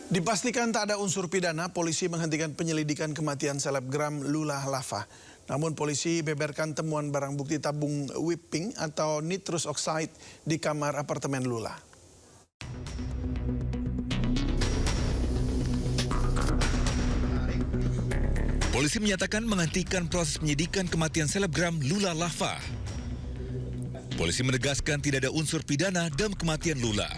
Dipastikan tak ada unsur pidana, polisi menghentikan penyelidikan kematian selebgram Lula Lava. Namun polisi beberkan temuan barang bukti tabung whipping atau nitrous oxide di kamar apartemen Lula. Polisi menyatakan menghentikan proses penyidikan kematian selebgram Lula Lava. Polisi menegaskan tidak ada unsur pidana dalam kematian Lula.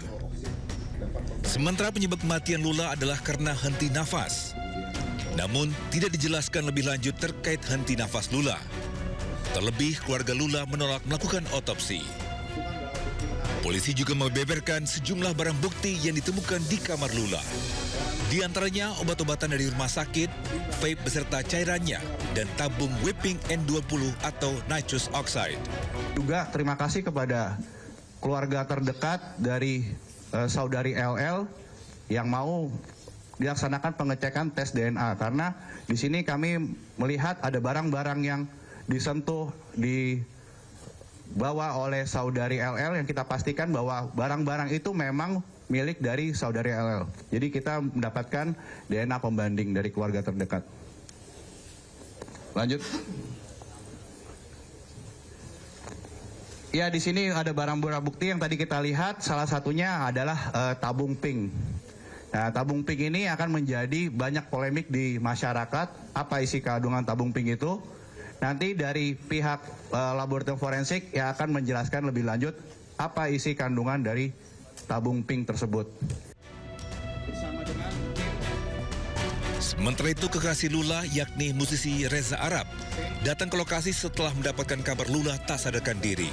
Sementara penyebab kematian Lula adalah karena henti nafas. Namun, tidak dijelaskan lebih lanjut terkait henti nafas Lula. Terlebih, keluarga Lula menolak melakukan otopsi. Polisi juga membeberkan sejumlah barang bukti yang ditemukan di kamar Lula. Di antaranya obat-obatan dari rumah sakit, vape beserta cairannya, dan tabung whipping N20 atau nitrous oxide. Juga terima kasih kepada keluarga terdekat dari saudari LL yang mau dilaksanakan pengecekan tes DNA, karena di sini kami melihat ada barang-barang yang disentuh, dibawa oleh saudari LL yang kita pastikan bahwa barang-barang itu memang milik dari saudari LL. Jadi kita mendapatkan DNA pembanding dari keluarga terdekat. Lanjut. Ya, di sini ada barang-barang bukti yang tadi kita lihat, salah satunya adalah tabung pink. Nah, tabung pink ini akan menjadi banyak polemik di masyarakat. Apa isi kandungan tabung pink itu? Nanti dari pihak laboratorium forensik yang akan menjelaskan lebih lanjut apa isi kandungan dari tabung pink tersebut. Sementara itu, kekasih Lula yakni musisi Reza Arab datang ke lokasi setelah mendapatkan kabar Lula tak sadarkan diri.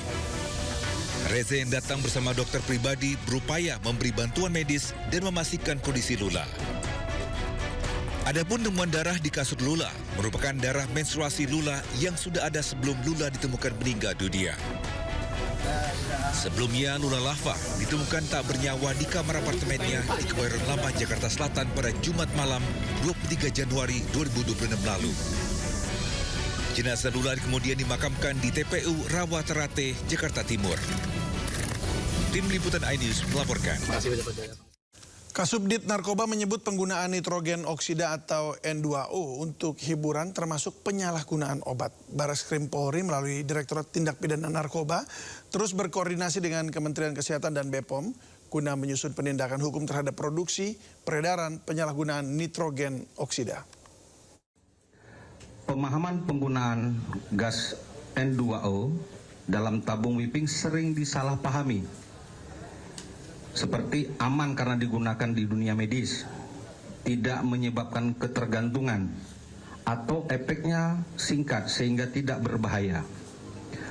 Reza yang datang bersama dokter pribadi berupaya memberi bantuan medis dan memastikan kondisi Lula. Adapun temuan darah di kasur Lula merupakan darah menstruasi Lula yang sudah ada sebelum Lula ditemukan meninggal dunia. Sebelumnya, Lula Lava ditemukan tak bernyawa di kamar apartemennya di Kebayoran Lama, Jakarta Selatan pada Jumat malam 23 Januari 2026 lalu. Jenazah Lula kemudian dimakamkan di TPU Rawa Terate, Jakarta Timur. Tim Liputan iNews melaporkan. Kasubdit Narkoba menyebut penggunaan nitrogen oksida atau N2O untuk hiburan termasuk penyalahgunaan obat. Barreskrim Polri melalui Direktorat Tindak Pidana Narkoba terus berkoordinasi dengan Kementerian Kesehatan dan BPOM guna menyusun penindakan hukum terhadap produksi, peredaran, penyalahgunaan nitrogen oksida. Pemahaman penggunaan gas N2O dalam tabung whipping sering disalahpahami. Seperti aman karena digunakan di dunia medis, tidak menyebabkan ketergantungan, atau efeknya singkat sehingga tidak berbahaya.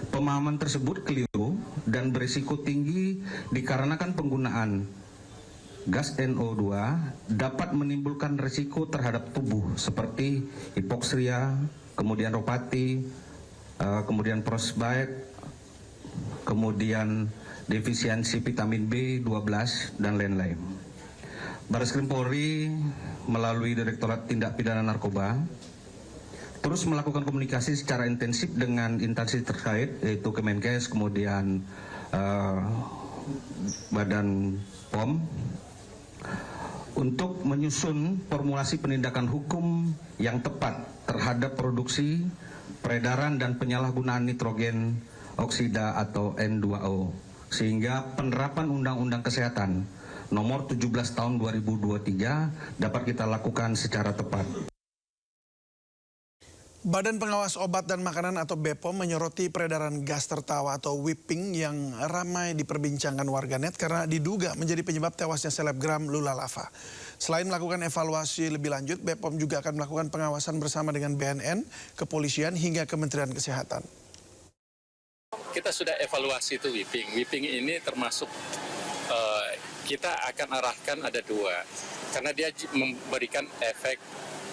Pemahaman tersebut keliru dan berisiko tinggi dikarenakan penggunaan gas NO2 dapat menimbulkan risiko terhadap tubuh seperti hipoksia, kemudian neuropati, kemudian frostbite, kemudian defisiensi vitamin B12 dan lain-lain. Barreskrim Polri melalui Direktorat Tindak Pidana Narkoba terus melakukan komunikasi secara intensif dengan instansi terkait, yaitu Kemenkes, kemudian Badan POM, untuk menyusun formulasi penindakan hukum yang tepat terhadap produksi, peredaran, dan penyalahgunaan nitrogen oksida atau N2O. Sehingga penerapan Undang-Undang Kesehatan nomor 17 tahun 2023 dapat kita lakukan secara tepat. Badan Pengawas Obat dan Makanan atau BPOM menyoroti peredaran gas tertawa atau whipping yang ramai diperbincangkan warganet karena diduga menjadi penyebab tewasnya selebgram Lula Lava. Selain melakukan evaluasi lebih lanjut, BPOM juga akan melakukan pengawasan bersama dengan BNN, kepolisian hingga Kementerian Kesehatan. Kita sudah evaluasi itu whipping. Whipping ini termasuk kita akan arahkan ada dua. Karena dia memberikan efek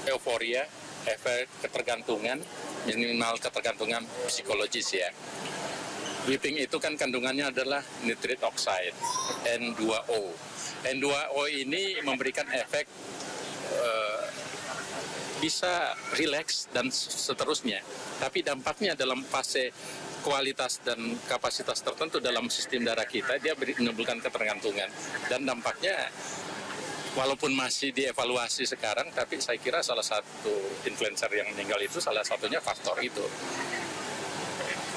euforia, efek ketergantungan, minimal ketergantungan psikologis ya. Whipping itu kan kandungannya adalah nitrous oxide, N2O. N2O ini memberikan efek bisa rileks dan seterusnya. Tapi dampaknya dalam fase kualitas dan kapasitas tertentu dalam sistem darah kita, dia menimbulkan ketergantungan. Dan dampaknya walaupun masih dievaluasi sekarang, tapi saya kira salah satu influencer yang meninggal itu salah satunya faktor itu.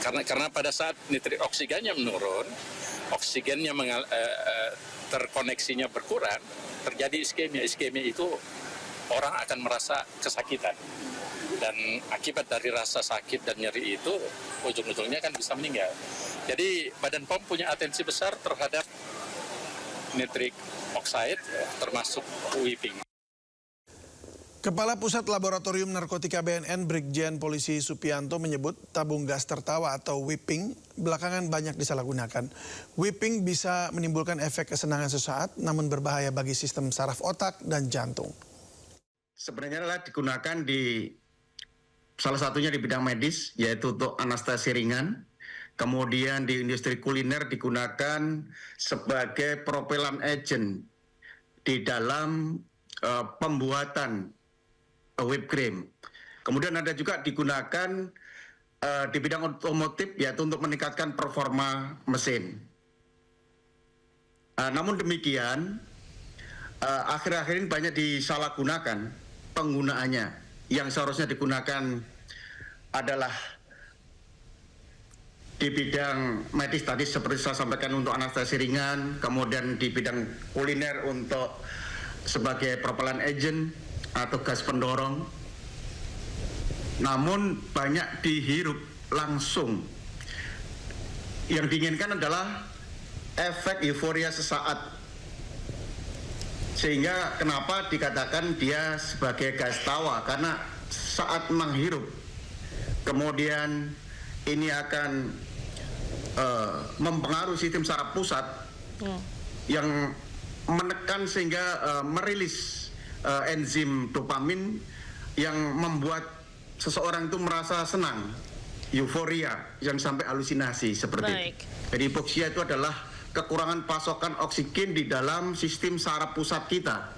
Karena pada saat nitrit oksigennya menurun, oksigennya terkoneksinya berkurang, terjadi iskemia. Iskemia itu orang akan merasa kesakitan. Dan akibat dari rasa sakit dan nyeri itu, ujung-ujungnya kan bisa meninggal. Jadi Badan POM punya atensi besar terhadap nitrik oxide, termasuk whipping. Kepala Pusat Laboratorium Narkotika BNN Brigjen Polisi Supianto menyebut tabung gas tertawa atau whipping belakangan banyak disalahgunakan. Whipping bisa menimbulkan efek kesenangan sesaat namun berbahaya bagi sistem saraf otak dan jantung. Sebenarnya adalah digunakan di salah satunya di bidang medis, yaitu untuk anestesi ringan. Kemudian di industri kuliner digunakan sebagai propellant agent di dalam pembuatan whipped cream. Kemudian ada juga digunakan di bidang otomotif, yaitu untuk meningkatkan performa mesin. Namun demikian, akhir-akhir ini banyak disalahgunakan penggunaannya. Yang seharusnya digunakan adalah di bidang medis tadi seperti saya sampaikan untuk anestesi ringan, kemudian di bidang kuliner untuk sebagai propellant agent atau gas pendorong. Namun banyak dihirup langsung. Yang diinginkan adalah efek euforia sesaat. Sehingga kenapa dikatakan dia sebagai gas tawa, karena saat menghirup kemudian ini akan mempengaruhi sistem saraf pusat yang menekan sehingga merilis enzim dopamin yang membuat seseorang itu merasa senang, euforia yang sampai halusinasi seperti itu. Jadi hipoksia itu adalah kekurangan pasokan oksigen di dalam sistem saraf pusat kita.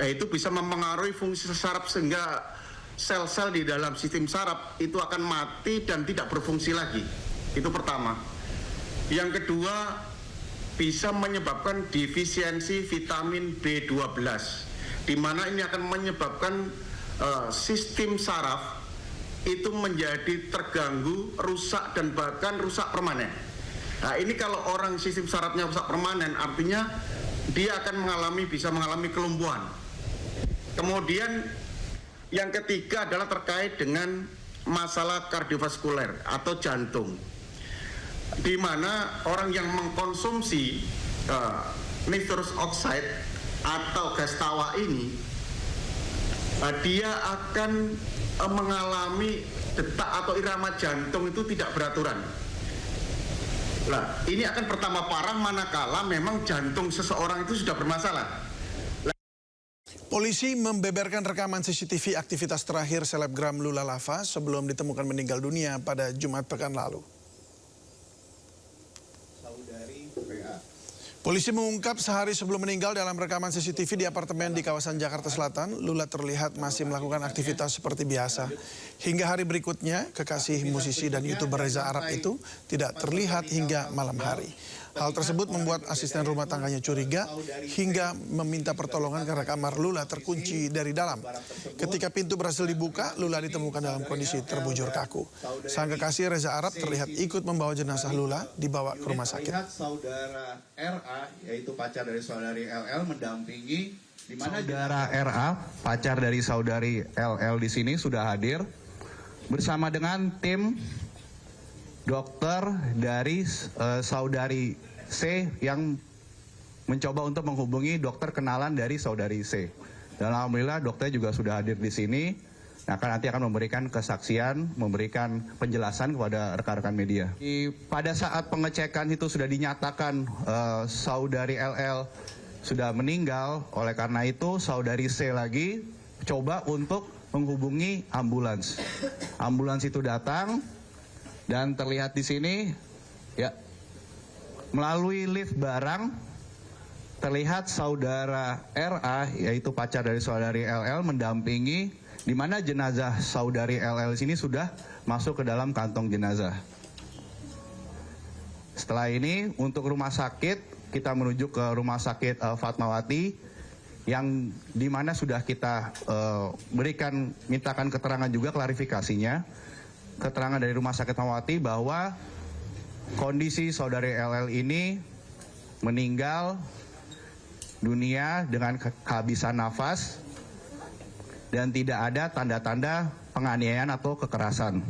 Itu bisa mempengaruhi fungsi saraf sehingga sel-sel di dalam sistem saraf itu akan mati dan tidak berfungsi lagi. Itu pertama. Yang kedua, bisa menyebabkan defisiensi vitamin B12, di mana ini akan menyebabkan sistem saraf itu menjadi terganggu, rusak dan bahkan rusak permanen. Nah, ini kalau orang sistem sarafnya rusak permanen, artinya dia akan bisa mengalami kelumpuhan. Kemudian yang ketiga adalah terkait dengan masalah kardiovaskuler atau jantung, di mana orang yang mengkonsumsi nitrous oxide atau gas tawa ini, dia akan mengalami detak atau irama jantung itu tidak beraturan. Nah, ini akan pertama parah manakala memang jantung seseorang itu sudah bermasalah. Polisi membeberkan rekaman CCTV aktivitas terakhir selebgram Lula Lava sebelum ditemukan meninggal dunia pada Jumat pekan lalu. Polisi mengungkap sehari sebelum meninggal dalam rekaman CCTV di apartemen di kawasan Jakarta Selatan, Lula terlihat masih melakukan aktivitas seperti biasa. Hingga hari berikutnya, kekasih musisi dan YouTuber Reza Arab itu tidak terlihat hingga malam hari. Hal tersebut membuat asisten rumah tangganya curiga hingga meminta pertolongan karena kamar Lula terkunci dari dalam. Ketika pintu berhasil dibuka, Lula ditemukan dalam kondisi terbujur kaku. Sang kekasih Reza Arab terlihat ikut membawa jenazah Lula dibawa ke rumah sakit. Saudara RA, yaitu pacar dari saudari LL, mendampingi di mana saudara RA, pacar dari saudari LL di sini sudah hadir bersama dengan tim dokter dari saudari C yang mencoba untuk menghubungi dokter kenalan dari saudari C. Dan alhamdulillah dokter juga sudah hadir di sini. Nanti akan memberikan kesaksian, memberikan penjelasan kepada rekan-rekan media. Pada saat pengecekan itu sudah dinyatakan saudari LL sudah meninggal, oleh karena itu saudari C lagi coba untuk menghubungi ambulans. Ambulans itu datang dan terlihat di sini ya, melalui lift barang terlihat saudara RA, yaitu pacar dari saudari LL, mendampingi, di mana jenazah saudari LL sini sudah masuk ke dalam kantong jenazah. Setelah ini untuk rumah sakit, kita menuju ke rumah sakit Fatmawati, yang dimana sudah kita mintakan keterangan juga klarifikasinya, keterangan dari Rumah Sakit Fatmawati bahwa kondisi saudari LL ini meninggal dunia dengan kehabisan nafas dan tidak ada tanda-tanda penganiayaan atau kekerasan.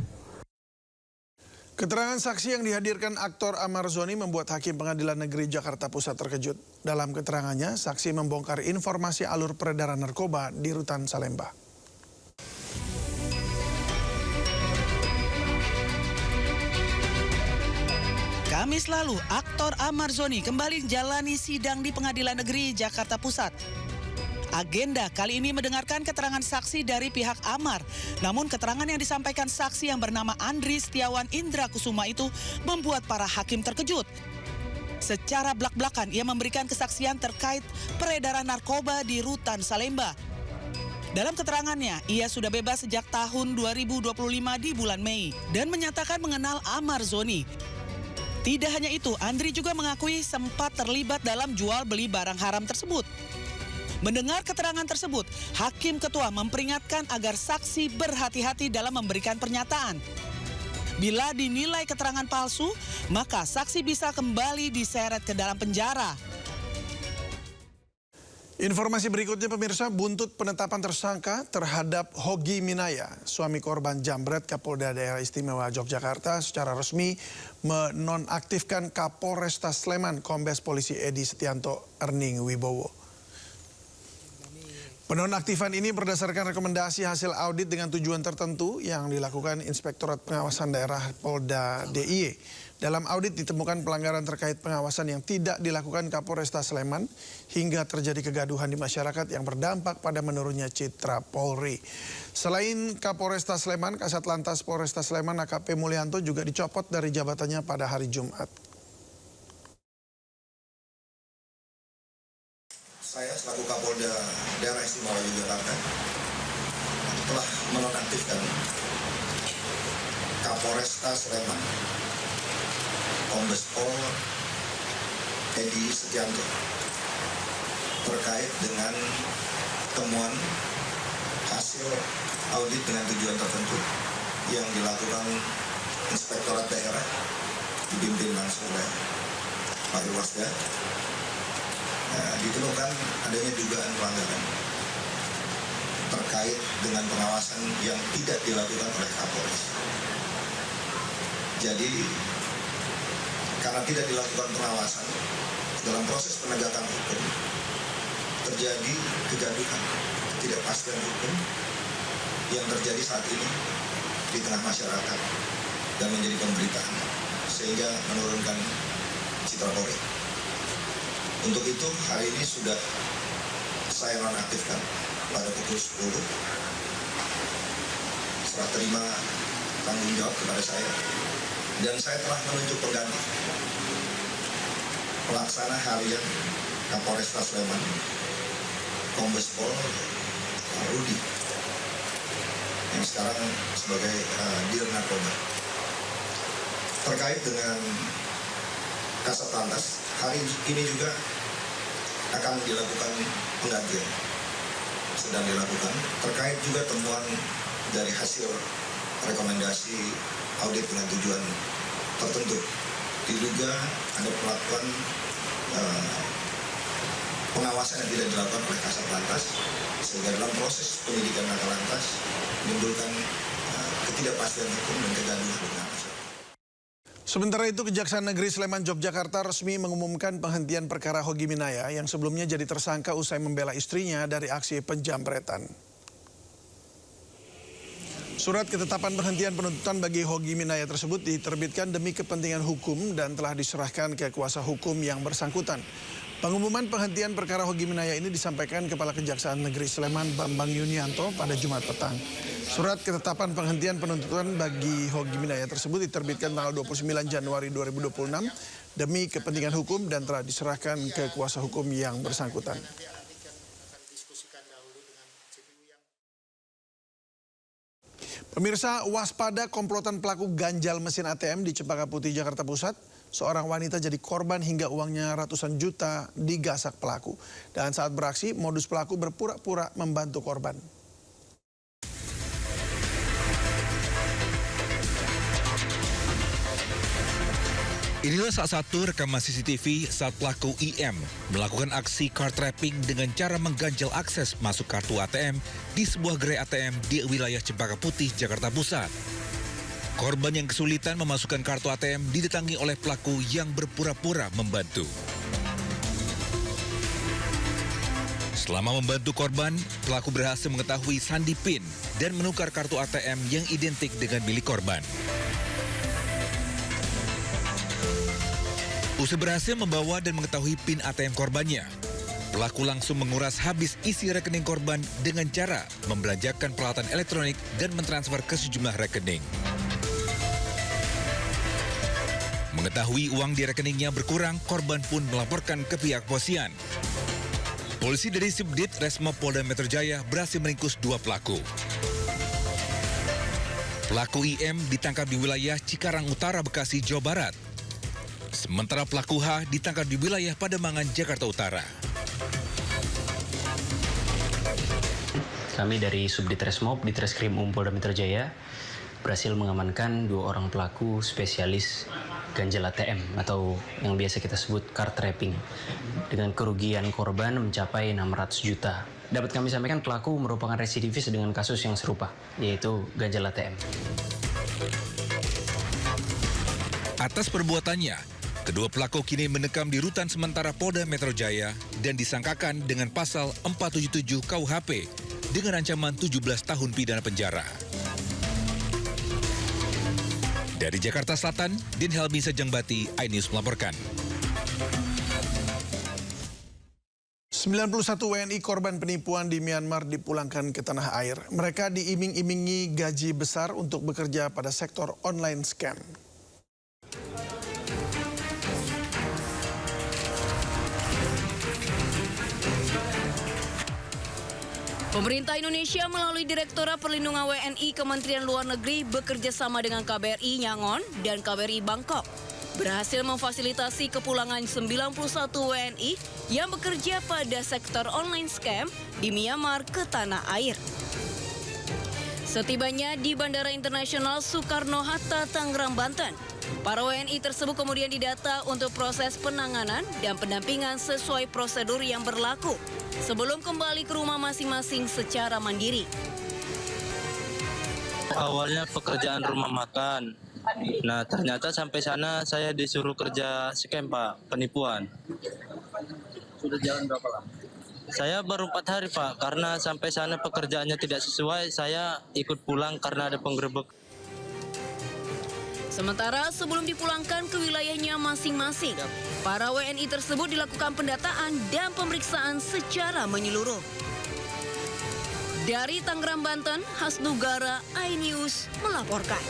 Keterangan saksi yang dihadirkan aktor Amar Zoni membuat Hakim Pengadilan Negeri Jakarta Pusat terkejut. Dalam keterangannya, saksi membongkar informasi alur peredaran narkoba di Rutan Salemba. Kamis lalu, aktor Amar Zoni kembali menjalani sidang di Pengadilan Negeri Jakarta Pusat. Agenda kali ini mendengarkan keterangan saksi dari pihak Amar. Namun keterangan yang disampaikan saksi yang bernama Andri Setiawan Indra Kusuma itu membuat para hakim terkejut. Secara blak-blakan ia memberikan kesaksian terkait peredaran narkoba di Rutan Salemba. Dalam keterangannya, ia sudah bebas sejak tahun 2025 di bulan Mei dan menyatakan mengenal Amar Zoni. Tidak hanya itu, Andri juga mengakui sempat terlibat dalam jual beli barang haram tersebut. Mendengar keterangan tersebut, Hakim Ketua memperingatkan agar saksi berhati-hati dalam memberikan pernyataan. Bila dinilai keterangan palsu, maka saksi bisa kembali diseret ke dalam penjara. Informasi berikutnya pemirsa, buntut penetapan tersangka terhadap Hogi Minaya, suami korban jambret Kapolda Daerah Istimewa Yogyakarta secara resmi menonaktifkan Kapolresta Sleman Kombes Polisi Edi Setianto Erning Wibowo. Penonaktifan ini berdasarkan rekomendasi hasil audit dengan tujuan tertentu yang dilakukan Inspektorat Pengawasan Daerah Polda DIY. Dalam audit ditemukan pelanggaran terkait pengawasan yang tidak dilakukan Kapolresta Sleman hingga terjadi kegaduhan di masyarakat yang berdampak pada menurunnya citra Polri. Selain Kapolresta Sleman, Kasat Lantas Polresta Sleman AKP Mulyanto juga dicopot dari jabatannya pada hari Jumat. Saya selaku Kapolda Daerah Istimewa Yogyakarta telah menonaktifkan Kapolresta Sleman Kombes Pol Edi Setianto terkait dengan temuan hasil audit dengan tujuan tertentu yang dilakukan Inspektorat Daerah dipimpin langsung oleh Pak Irwasda. Ditemukan adanya dugaan pelanggaran terkait dengan pengawasan yang tidak dilakukan oleh Kapolres. Jadi, karena tidak dilakukan pengawasan, dalam proses penegakan hukum terjadi kegaduhan, ketidakpastian hukum yang terjadi saat ini di tengah masyarakat dan menjadi pemberitaan, sehingga menurunkan citra Polri. Untuk itu, hari ini sudah saya nonaktifkan pada pukul 10. Serah terima tanggung jawab kepada saya. Dan saya telah menunjuk pengganti pelaksana harian Kapolresta Sleman, Kombes Pol Rudi, yang sekarang sebagai Dir Narkoba. Terkait dengan Kasat Lantas, hari ini juga akan dilakukan penggantian, sedang dilakukan, terkait juga temuan dari hasil rekomendasi audit dengan tujuan tertentu. Diduga ada perlakuan pengawasan yang tidak dilakukan oleh Kasat Lantas, sehingga dalam proses penyidikan Kakor Lantas menimbulkan ketidakpastian hukum dan kegaduhan dengan masyarakat. Sementara itu, Kejaksaan Negeri Sleman Yogyakarta resmi mengumumkan penghentian perkara Hogi Minaya yang sebelumnya jadi tersangka usai membela istrinya dari aksi penjambretan. Surat ketetapan penghentian penuntutan bagi Hogi Minaya tersebut diterbitkan demi kepentingan hukum dan telah diserahkan ke kuasa hukum yang bersangkutan. Pengumuman penghentian perkara Hogi Minaya ini disampaikan Kepala Kejaksaan Negeri Sleman Bambang Yunianto pada Jumat petang. Surat ketetapan penghentian penuntutan bagi Hogi Minaya tersebut diterbitkan tanggal 29 Januari 2026 demi kepentingan hukum dan telah diserahkan ke kuasa hukum yang bersangkutan. Pemirsa, waspada komplotan pelaku ganjal mesin ATM di Cempaka Putih, Jakarta Pusat. seorang wanita jadi korban hingga uangnya ratusan juta digasak pelaku. Dan saat beraksi, modus pelaku berpura-pura membantu korban. Inilah salah satu rekaman CCTV saat pelaku IM melakukan aksi card trapping dengan cara mengganjal akses masuk kartu ATM di sebuah gerai ATM di wilayah Cempaka Putih, Jakarta Pusat. Korban yang kesulitan memasukkan kartu ATM didatangi oleh pelaku yang berpura-pura membantu. Selama membantu korban, pelaku berhasil mengetahui sandi PIN dan menukar kartu ATM yang identik dengan milik korban. Usai berhasil membawa dan mengetahui PIN ATM korbannya, pelaku langsung menguras habis isi rekening korban dengan cara membelanjakan peralatan elektronik dan mentransfer ke sejumlah rekening. Mengetahui uang di rekeningnya berkurang, korban pun melaporkan ke pihak kepolisian. Polisi dari Subdit Resmob Polda Metro Jaya berhasil meringkus 2 pelaku. Pelaku IM ditangkap di wilayah Cikarang Utara, Bekasi, Jawa Barat. Sementara pelaku H ditangkap di wilayah Pademangan, Jakarta Utara. Kami dari Subdit Resmob di Treskrim Polda Metro Jaya berhasil mengamankan 2 orang pelaku spesialis ganjal ATM atau yang biasa kita sebut card trapping dengan kerugian korban mencapai 600 juta. Dapat kami sampaikan pelaku merupakan residivis dengan kasus yang serupa, yaitu ganjal ATM. Atas perbuatannya, kedua pelaku kini mendekam di rutan sementara Polda Metro Jaya dan disangkakan dengan pasal 477 KUHP dengan ancaman 17 tahun pidana penjara. Dari Jakarta Selatan, Din Helmi Sejangbati, iNews melaporkan. 91 WNI korban penipuan di Myanmar dipulangkan ke tanah air. Mereka diiming-imingi gaji besar untuk bekerja pada sektor online scam. Pemerintah Indonesia melalui Direktorat Perlindungan WNI Kementerian Luar Negeri bekerja sama dengan KBRI Yangon dan KBRI Bangkok berhasil memfasilitasi kepulangan 91 WNI yang bekerja pada sektor online scam di Myanmar ke tanah air. Setibanya di Bandara Internasional Soekarno-Hatta, Tangerang, Banten, para WNI tersebut kemudian didata untuk proses penanganan dan pendampingan sesuai prosedur yang berlaku sebelum kembali ke rumah masing-masing secara mandiri. Awalnya pekerjaan rumah makan. Nah, ternyata sampai sana saya disuruh kerja scam, Pak, penipuan. Sudah jalan berapa lama? Saya baru 4 hari, Pak, karena sampai sana pekerjaannya tidak sesuai, saya ikut pulang karena ada penggerebek. Sementara sebelum dipulangkan ke wilayahnya masing-masing, para WNI tersebut dilakukan pendataan dan pemeriksaan secara menyeluruh. Dari Tangerang, Banten, Hasnugara, iNews melaporkan.